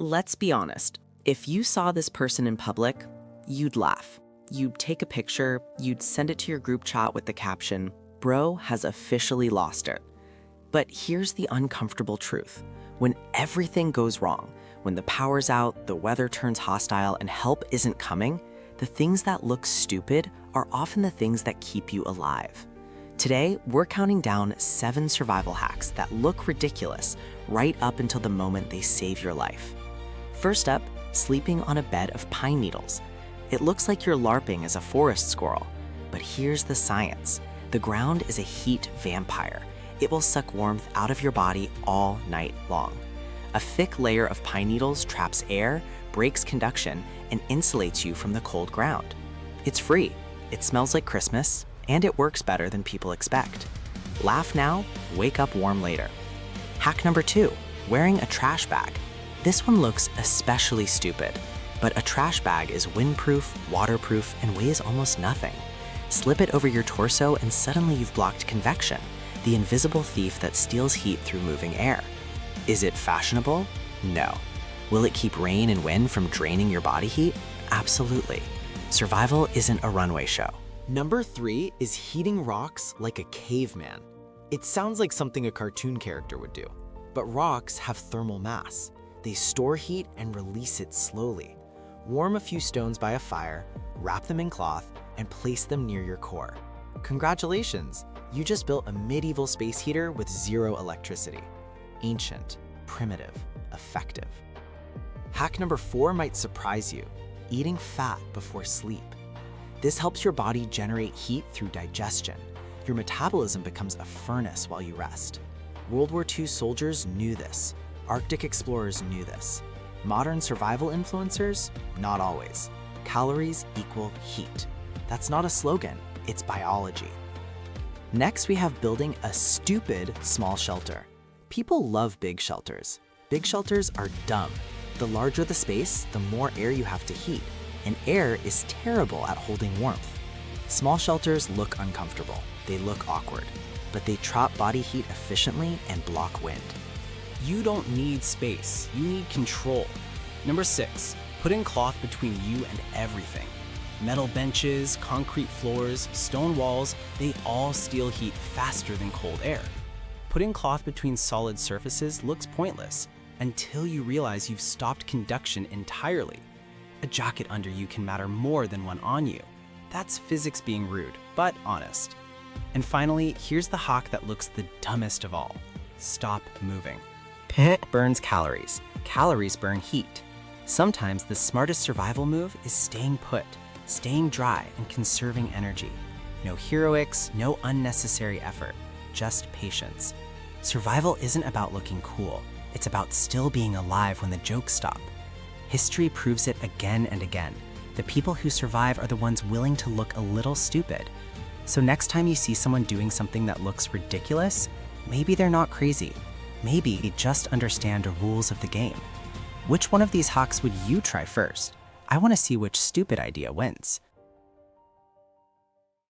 Let's be honest. If you saw this person in public, you'd laugh. You'd take a picture, you'd send it to your group chat with the caption, "Bro has officially lost it." But here's the uncomfortable truth. When everything goes wrong, when the power's out, the weather turns hostile, and help isn't coming, the things that look stupid are often the things that keep you alive. Today, we're counting down 7 survival hacks that look ridiculous right up until the moment they save your life. First up, sleeping on a bed of pine needles. It looks like you're LARPing as a forest squirrel, but here's the science. The ground is a heat vampire. It will suck warmth out of your body all night long. A thick layer of pine needles traps air, breaks conduction, and insulates you from the cold ground. It's free, it smells like Christmas, and it works better than people expect. Laugh now, wake up warm later. Hack number 2, wearing a trash bag. This one looks especially stupid, but a trash bag is windproof, waterproof, and weighs almost nothing. Slip it over your torso and suddenly you've blocked convection, the invisible thief that steals heat through moving air. Is it fashionable? No. Will it keep rain and wind from draining your body heat? Absolutely. Survival isn't a runway show. Number 3 is heating rocks like a caveman. It sounds like something a cartoon character would do, but rocks have thermal mass. They store heat and release it slowly. Warm a few stones by a fire, wrap them in cloth, and place them near your core. Congratulations! You just built a medieval space heater with 0 electricity. Ancient, primitive, effective. Hack number 4 might surprise you: eating fat before sleep. This helps your body generate heat through digestion. Your metabolism becomes a furnace while you rest. World War II soldiers knew this. Arctic explorers knew this. Modern survival influencers? Not always. Calories equal heat. That's not a slogan, it's biology. Next, we have building a stupid small shelter. People love big shelters. Big shelters are dumb. The larger the space, the more air you have to heat, and air is terrible at holding warmth. Small shelters look uncomfortable. They look awkward, but they trap body heat efficiently and block wind. You don't need space, you need control. Number 6, putting cloth between you and everything. Metal benches, concrete floors, stone walls, they all steal heat faster than cold air. Putting cloth between solid surfaces looks pointless until you realize you've stopped conduction entirely. A jacket under you can matter more than one on you. That's physics being rude, but honest. And finally, here's the hack that looks the dumbest of all. Stop moving. Burns calories. Calories burn heat. Sometimes the smartest survival move is staying put, staying dry, and conserving energy. No heroics, no unnecessary effort, just patience. Survival isn't about looking cool. It's about still being alive when the jokes stop. History proves it again and again. The people who survive are the ones willing to look a little stupid. So next time you see someone doing something that looks ridiculous, maybe they're not crazy. Maybe they just understand the rules of the game. Which one of these hacks would you try first? I want to see which stupid idea wins.